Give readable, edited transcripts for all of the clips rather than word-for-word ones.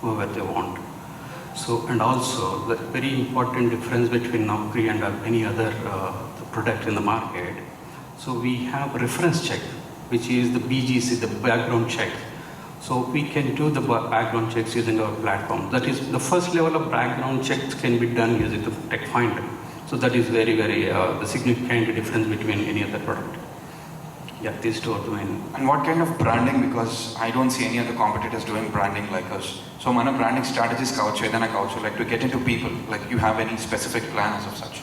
whoever they want. So, and also the very important difference between Naukri and any other product in the market. So we have reference check, which is the BGC, the background check. So we can do the background checks using our platform. That is the first level of background checks can be done using the Techfynder. So that is very, very the significant difference between any other product. Yeah, these two are the main. And what kind of branding? Because I don't see any other competitors doing branding like us. So, mana branding strategies kaavachu, edana kaavachu, like to get into people. Like, you have any specific plans of such?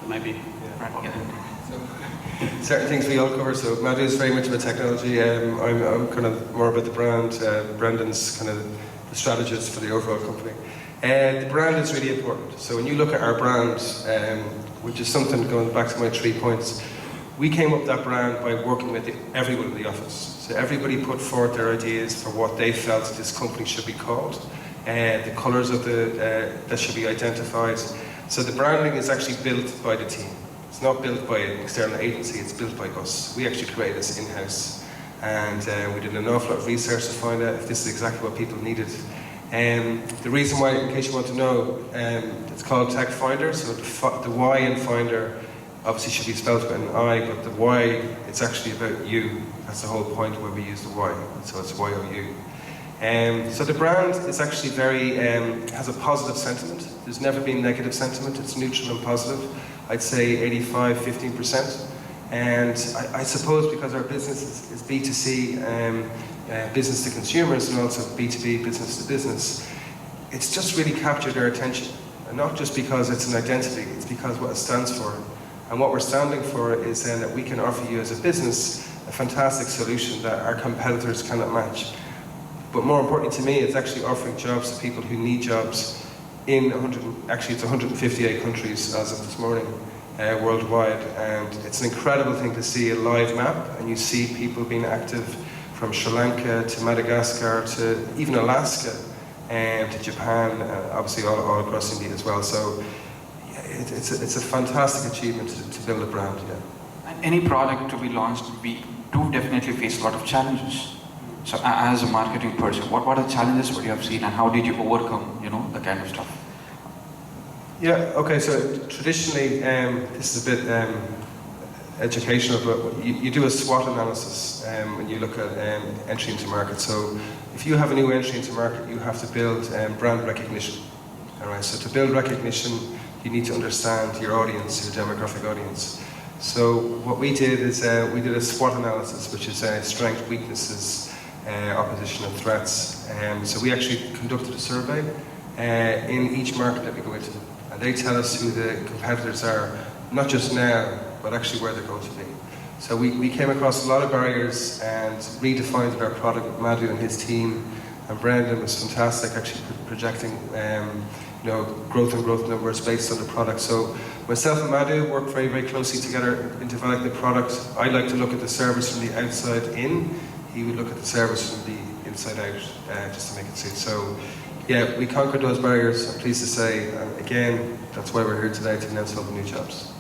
Maybe. Yeah. Certain things we all cover. So Madhu is very much about technology. I'm kind of more about the brand. Brendan's kind of the strategist for the overall company. The brand is really important. So when you look at our brand, which is something going back to my 3 points, we came up with that brand by working with everyone in the office. So everybody put forward their ideas for what they felt this company should be called, the colours of that should be identified. So the branding is actually built by the team. It's not built by an external agency, it's built by us. We actually created this in-house. And we did an awful lot of research to find out if this is exactly what people needed. The reason why, in case you want to know, it's called Techfynder. So the Y in Finder obviously should be spelled with an I, but the Y, it's actually about you. That's the whole point where we use the Y. So it's Y-O-U. So the brand is actually has a positive sentiment. There's never been negative sentiment. It's neutral and positive. I'd say 85-15%. And I suppose because our business is B2C, business to consumers, and also B2B, business to business, it's just really captured their attention. And not just because it's an identity, it's because what it stands for. And what we're standing for is then that we can offer you as a business a fantastic solution that our competitors cannot match. But more importantly to me, it's actually offering jobs to people who need jobs in it's 158 countries as of this morning, worldwide. And it's an incredible thing to see a live map, and you see people being active from Sri Lanka to Madagascar to even Alaska and to Japan, obviously all across India as well. So it's a fantastic achievement to build a brand. Yeah. And any product to be launched, we do definitely face a lot of challenges. So as a marketing person, what are the challenges what you have seen, and how did you overcome, the kind of stuff? Yeah, okay, so traditionally, this is a bit educational, but you do a SWOT analysis when you look at entry into market. So if you have a new entry into market, you have to build brand recognition. All right, so to build recognition, you need to understand your audience, your demographic audience. So what we did is we did a SWOT analysis, which is strength, weaknesses, opposition and threats. So we actually conducted a survey in each market that we go into. And they tell us who the competitors are, not just now, but actually where they're going to be. So we came across a lot of barriers and redefined our product with Madhu and his team. And Brendan was fantastic, actually projecting growth numbers based on the product. So myself and Madhu work very, very closely together in developing the product. I like to look at the service from the outside in. He would look at the service from the inside out, just to make it suit. So yeah, we conquered those barriers, I'm pleased to say. And again, that's why we're here today, to announce all the new jobs.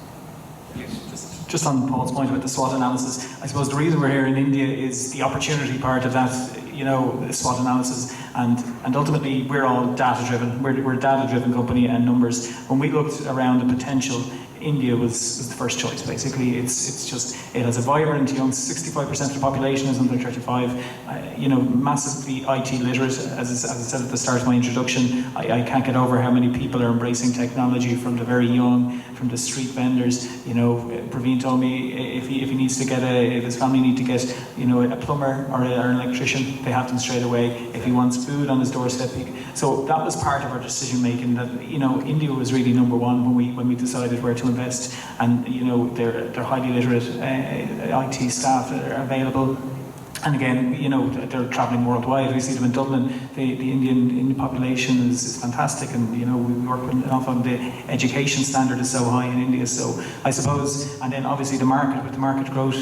Just on Paul's point about the SWOT analysis, I suppose the reason we're here in India is the opportunity part of that, the SWOT analysis, and ultimately we're all data-driven. We're a data-driven company and numbers. When we looked around the potential, India was the first choice, basically. It has a vibrant young, 65% of the population is under 35, massively IT literate, as I said at the start of my introduction. I can't get over how many people are embracing technology, from the very young, from the street vendors. Praveen told me if he needs to if his family need to get, a plumber or an electrician, they have them straight away. If he wants food on his doorstep, so that was part of our decision making. That India was really number one when we decided where to invest, and they're highly literate IT staff that are available. And again, they're travelling worldwide. We see them in Dublin. The Indian population is fantastic, and we work with enough on the education standard is so high in India. So I suppose, and then obviously the market growth,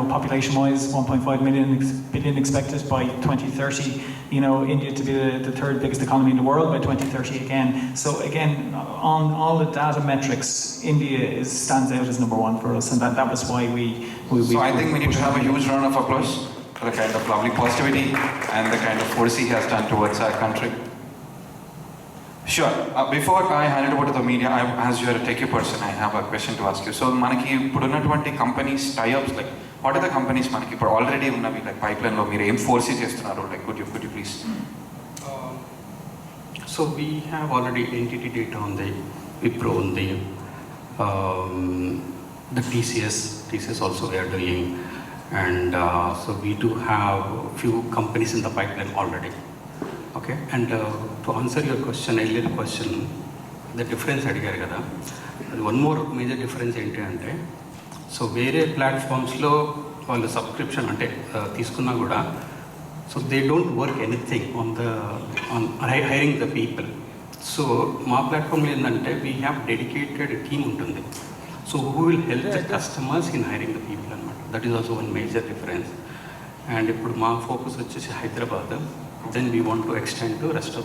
population-wise, 1.5 billion expected by 2030. India to be the third biggest economy in the world by 2030 again. So again, on all the data metrics, India stands out as number one for us, and that was why we. So I think we need to have a huge round of applause. for the kind of lovely positivity and the kind of force he has done towards our country. Sure. Before I hand it over to the media, as you are a techie person, I have a question to ask you. So, manaki ipudunnatuvanti companies tie-ups, like what are the companies manaki ఇప్పుడు already ఉన్నవి like pipeline లో మీరు ఏం force చేస్తున్నారు, like could you please? So we have already entity data on the Wipro, on the TCS also we are doing, and so we do have a few companies in the pipeline already. Okay, and to answer your question, earlier question, the difference అడిగారు కదా, one more major difference ఏంటి అంటే, so వేరే ప్లాట్ఫామ్స్లో వాళ్ళు subscription అంటే తీసుకున్నా కూడా, so they don't work anything on hiring the people. So మా ప్లాట్ఫామ్లో ఏంటంటే వీ హ్యావ్ డెడికేటెడ్ టీమ్ ఉంటుంది, so who will help the customers in hiring the people అనమాట. That is also one major difference. And ఇప్పుడు మా focus వచ్చేసి Hyderabad, then we want to extend to rest of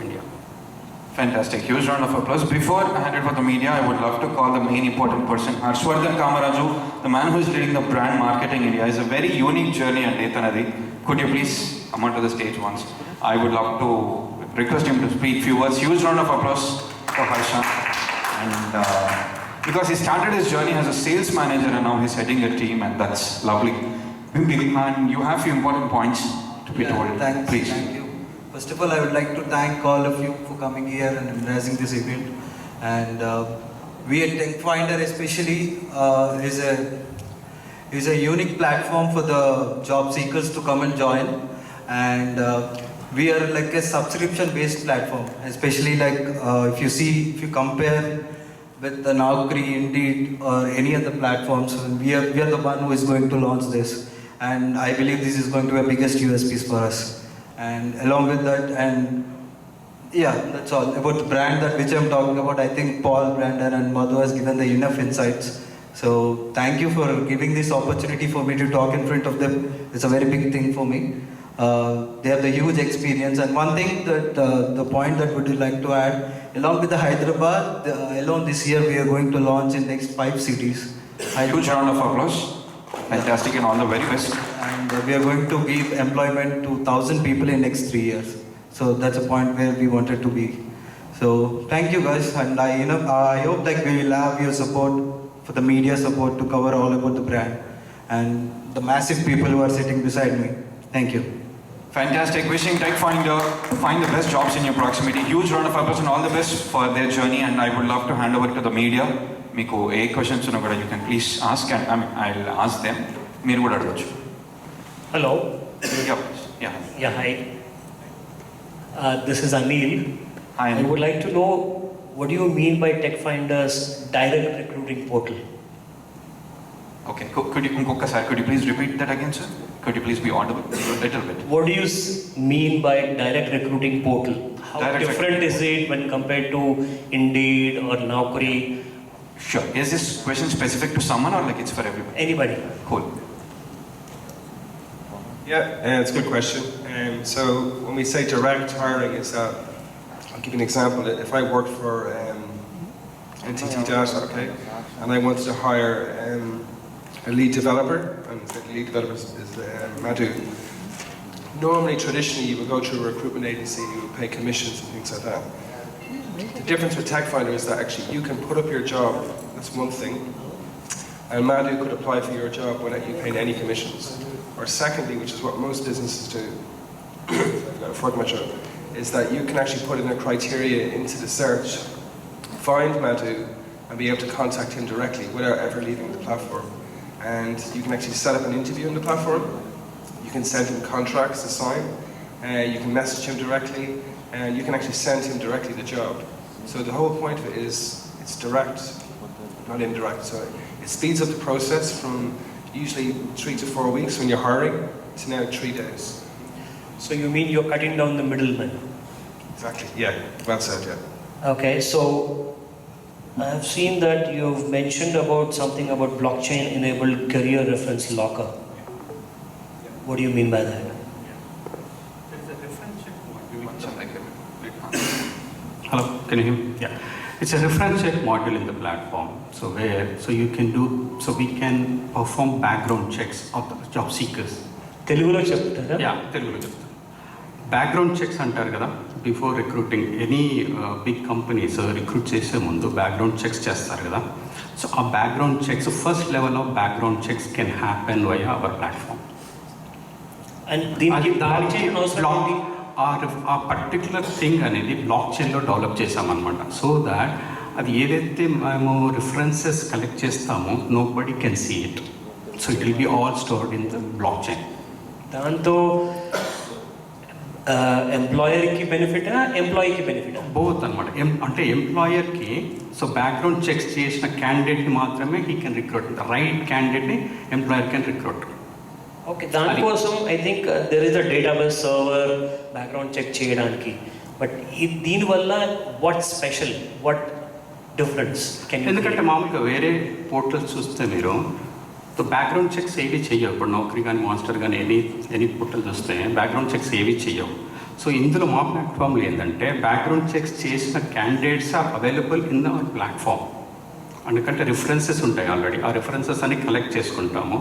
India. Fantastic. Huge round of applause. Before I hand it for the media, I would love to call the main important person, Harshvardhan Kamaraju, the man who is leading the brand marketing in India. It's a very unique journey and Ethanadi. Could you please come onto the stage once? I would love to request him to speak few words. Huge round of applause for Harsha. And because he started his journey as a sales manager and now he's heading a team, and that's lovely. And you have few important points to be told. Thanks, please. Thank you. First of all, I would like to thank all of you for coming here and embracing this event. And we at Techfynder especially is a unique platform for the job seekers to come and join. And we are like a subscription-based platform, especially like if you compare with the Naukri, Indeed, or any other platforms, we are the one who is going to launch this. And I believe this is going to be the biggest USPs for us. And along with that, and yeah, that's all. About the brand which I'm talking about, I think Paul, Brandon and Madhu has given the enough insights. So thank you for giving this opportunity for me to talk in front of them. It's a very big thing for me. They have the huge experience. And one thing that, the point that would like to add, along with the Hyderabad, alone this year we are going to launch in next 5 cities. Huge round of applause. Fantastic, and all the very best. And we are going to give employment to 1,000 people in next 3 years. So that's a point where we wanted to be. So thank you guys, and I hope that we will have your support, for the media support to cover all about the brand and the massive people who are sitting beside me. Thank you. Fantastic. Wishing Techfynder to find the best jobs in your proximity. Huge round of applause and all the best for their journey. And I would love to hand over to the media. Meeku A questions ఉన్నా కూడా you can please ask, and I'll ask them. మీరు కూడా అడగచ్చు. Hello. Yeah. Hi. This is Anil. Hi. I would like to know, what do you mean by Techfynder's direct recruiting portal? Okay. Could you please repeat that again, sir? Could you please be audible a little bit? What do you mean by direct recruiting portal? How Direct different is it when compared to Indeed or Naukri? Sure. Is this question specific to someone or like it's for everybody? Anybody? Cool. Yeah, it's a good question. So when we say direct hiring, is that, I'll give you an example. If I worked for NTT Data, okay, and I wanted to hire a lead developer, and the lead developer is Madhu. Normally, traditionally, you would go through a recruitment agency and you would pay commissions and things like that. The difference with Techfynder is that actually you can put up your job, that's one thing, and Madhu could apply for your job without you paying any commissions. Or secondly, which is what most businesses do, is that you can actually put in a criteria into the search, find Madhu, and be able to contact him directly without ever leaving the platform. And you can actually set up an interview on the platform, you can send him contracts to sign, you can message him directly, and you can actually send him directly the job. So the whole point of it is, it's direct, not indirect. So it speeds up the process from usually 3 to 4 weeks when you're hiring to now 3 days. So you mean you're cutting down the middleman? Exactly, yeah, well said, yeah. Okay, so I have seen that you've mentioned about something about blockchain-enabled career reference locker. What do you mean by that? There's a reference check module. Hello, can you hear me? Yeah. It's a reference check module in the platform. So we can perform background checks of the job seekers. తెలుగులో చెప్తారా? Yeah, తెలుగులో చెప్తాను. Background checks అంటారు కదా, before recruiting any big companies recruit చేసే ముందు background checks చేస్తారు కదా. సో ఆ background checks, first level of background checks can happen via our platform. And దీనికి దానికి అవసరం ఏంటి? ఆ పర్టికులర్ థింగ్ అనేది బ్లాక్ చైన్లో డెవలప్ చేసామన్నమాట. సో దాట్ అది ఏదైతే మేము రిఫరెన్సెస్ కలెక్ట్ చేస్తామో nobody can see it. So it will be all stored in the blockchain. దాంతో ఎంప్లాయర్కి బెనిఫిటా, ఎంప్లాయీకి బెనిఫిటా? బోత్ అనమాట. అంటే ఎంప్లాయర్కి, సో బ్యాక్గ్రౌండ్ చెక్స్ చేసిన క్యాండిడేట్ని మాత్రమే he can recruit, the right క్యాండిడేట్ని ఎంప్లాయర్ కెన్ రిక్రూట్. ఓకే, దానికోసం I think there is a database server background check చేయడానికి. బట్ దీనివల్ల వాట్ స్పెషల్, వాట్ డిఫరెన్స్? ఎందుకంటే మామూలుగా వేరే పోర్టల్స్ చూస్తే మీరు బ్యాక్గ్రౌండ్ చెక్స్ ఏవి చెయ్యవు. ఇప్పుడు నౌకరీ కానీ, మాస్టర్ కానీ, ఎనీ పోర్టల్ చూస్తే బ్యాక్గ్రౌండ్ చెక్స్ ఏవి చెయ్యవు. సో ఇందులో మా ప్లాట్ఫామ్లో ఏంటంటే బ్యాక్గ్రౌండ్ చెక్స్ చేసిన candidates are available in our platform. ఎందుకంటే రిఫరెన్సెస్ ఉంటాయి ఆల్రెడీ, ఆ రిఫరెన్సెస్ అన్ని కలెక్ట్ చేసుకుంటాము.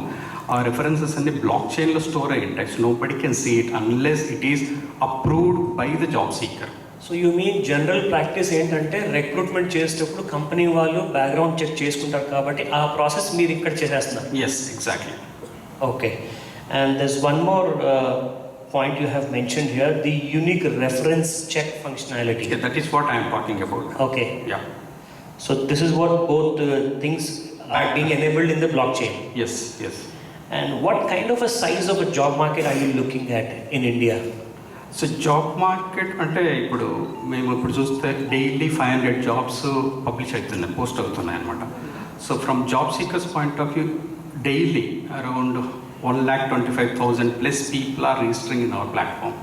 ఆ రిఫరెన్సెస్ అన్ని బ్లాక్ చైన్లో స్టోర్ అయ్యి ఉంటాయి. So nobody can see it unless it is approved by the job seeker. So you mean general practice ఏంటంటే రిక్రూట్మెంట్ చేసేటప్పుడు కంపెనీ వాళ్ళు బ్యాక్గ్రౌండ్ చెక్ చేసుకుంటారు కాబట్టి ఆ ప్రాసెస్ మీరు ఇక్కడ చేసేస్తున్నారు? Yes, exactly. Okay, and this one more point you have mention here, the unique reference check functionality. That is what I'm talking about. Okay, yeah. so this is what both things are being enabled in the blockchain. Yes, yes. And what kind of a size of a job market are you looking at in India? So job market అంటే మేము ఇప్పుడు చూస్తే daily 500 jobs publish అవుతున్నాయి, post అవుతున్నాయి అనమాట. So from job seekers point of view daily around 1,25,000 plus people are registering in our platform.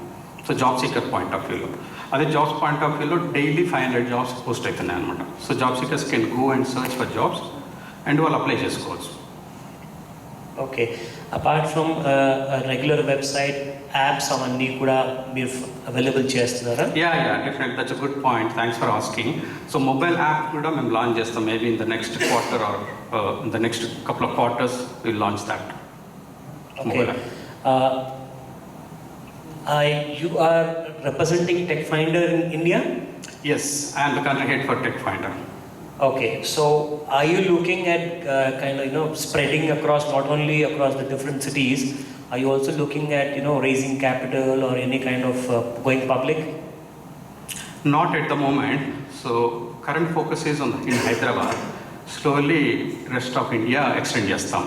So job seeker point of వ్యూలో, అదే jobs point of వ్యూలో డైలీ 500 జాబ్స్ పోస్ట్ అవుతున్నాయి అనమాట. So job seekers can go and search for jobs and వాళ్ళు apply చేసుకోవచ్చు. Okay, apart from regular website, apps అవన్నీ కూడా మీరు అవైలబుల్ చేస్తున్నారా? Yeah, definite, that's a good point, thanks for asking. So mobile app కూడా మేము లాంచ్ చేస్తాం. Maybe in the next quarter are in the next couple of quarters will launch that mobile app. You are representing Techfynder in India? Yes, I am the country head for Techfynder. Okay, so are you looking at kind of spreading across, not only across the different cities, are you also looking at raising capital or any kind of going public? Not at the moment. So current focus is on in Hyderabad. Slowly rest of India extend చేస్తాం.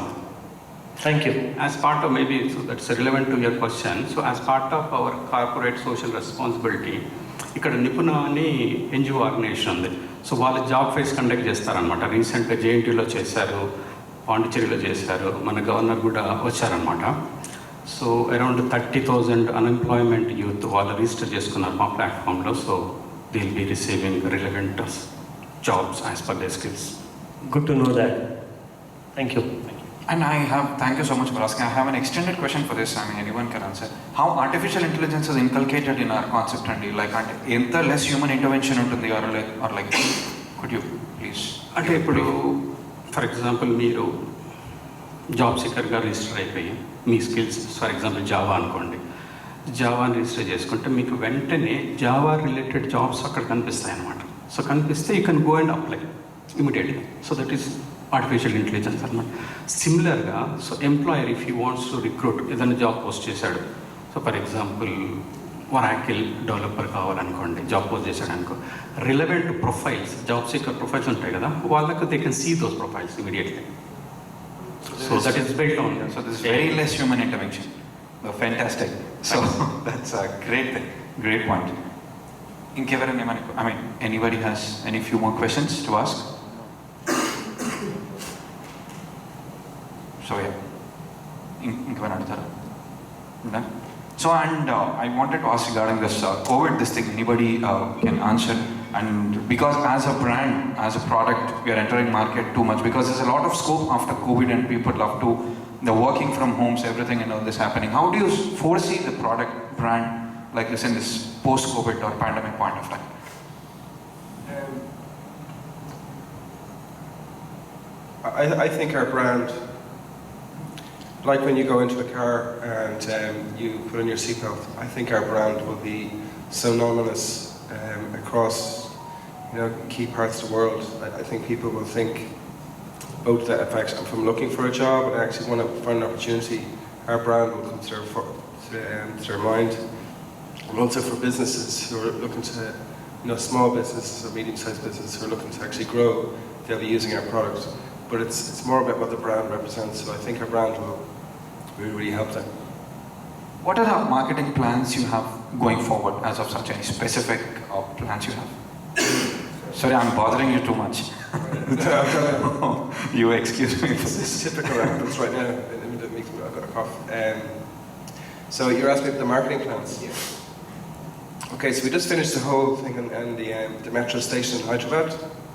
Thank you. As part of, maybe so that's relevant to your question, so as part of our corporate social responsibility, ఇక్కడ నిపుణ అని NGO organisation ఉంది. So వాళ్ళు job fares conduct చేస్తారనమాట. రీసెంట్గా జేఎన్టీలో చేశారు, పాండిచ్చేరిలో చేశారు, మన గవర్నర్ కూడా వచ్చారనమాట. సో అరౌండ్ 30,000 అన్ఎంప్లాయ్మెంట్ యూత్ వాళ్ళు రిజిస్టర్ చేసుకున్నారు మా ప్లాట్ఫామ్లో. So they will be receiving relevant jobs as per they skills. Good to know that. Thank you. And thank you so much for asking. I have an extended question for this. I mean, anyone can answer. How artificial intelligence is inculcated in our concept and like, ఎంత less human intervention ఉంటుంది or like, could you please? అంటే ఇప్పుడు for example మీరు job సీకర్గా register అయిపోయి మీ skills for example Java అనుకోండి, జావాని register చేసుకుంటే మీకు వెంటనే జావా రిలేటెడ్ జాబ్స్ అక్కడ కనిపిస్తాయి అన్నమాట. సో కనిపిస్తే you can go and apply ఇమీడియట్గా. So that is artificial intelligence అనమాట. సిమిలర్గా so employer if you wants to recruit, ఏదైనా జాబ్ పోస్ట్ చేశాడు, so for example Oracle developer కావాలనుకోండి, జాబ్ పోస్ట్ చేశాడు అనుకో, relevant profiles, job seeker profiles ఉంటాయి కదా, వాళ్ళకు they can see those profiles immediately. So that is built on. So this is very less human intervention. Fantastic. So that's a great thing. Great point. I mean, anybody has any few more questions to ask? So yeah. So and I wanted to ask regarding this COVID, this thing, anybody can answer. And because as a brand, as a product, we are entering market too much because there's a lot of scope after COVID and people love to, the working from homes, everything and all this happening. How do you foresee the product brand like this in this post-COVID or pandemic point of time? I think our brand like when you go into a car and you put on your seatbelt, I think our brand will be synonymous across, you know, key parts of the world. I think people will think both that if I'm looking for a job and I actually want to find an opportunity, our brand will come to their mind. And also for businesses who are looking to, you know, small businesses or medium-sized businesses who are looking to actually grow, they'll be using our product. But it's more about what the brand represents, so I think our brand will really help them. What are the marketing plans you have going forward as of such? Any specific plans you have? Sorry, I'm bothering you too much. You excuse me for This this. is typical that happens right now in the meeting. I've got a cough. So you're asking me about the marketing plans? Yeah. Okay, so we just finished the whole thing on the metro station in Hyderabad.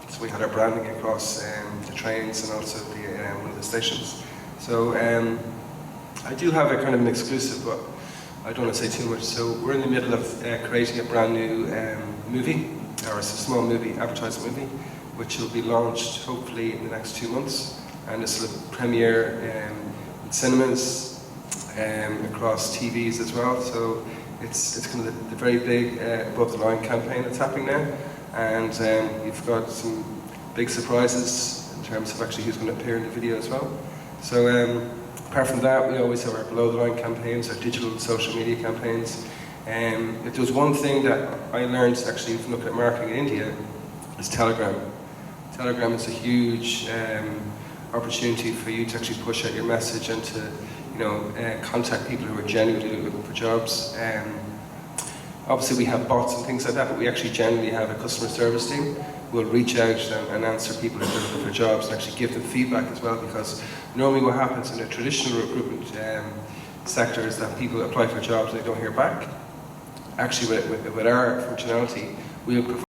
So we had our branding across the trains and also one of the stations. So I do have a kind of an exclusive, but I don't want to say too much. So we're in the middle of creating a brand new movie, or it's a small movie, advertising movie, which will be launched hopefully in the next 2 months. And this will premiere in cinemas, across TVs as well. So it's kind of the very big above the line campaign that's happening now. And we've got some big surprises in terms of actually who's going to appear in the video as well. So apart from that, we always have our below the line campaigns, our digital and social media campaigns. If there was one thing that I learned actually from looking at marketing in India, is Telegram. Telegram is a huge opportunity for you to actually push out your message and to, you know, contact people who are genuinely looking for jobs. Obviously we have bots and things like that, but we actually generally have a customer service team who will reach out and answer people if they're looking for jobs and actually give them feedback as well, because normally what happens in a traditional recruitment sector is that people apply for jobs and they don't hear back. Actually with our functionality, we'll provide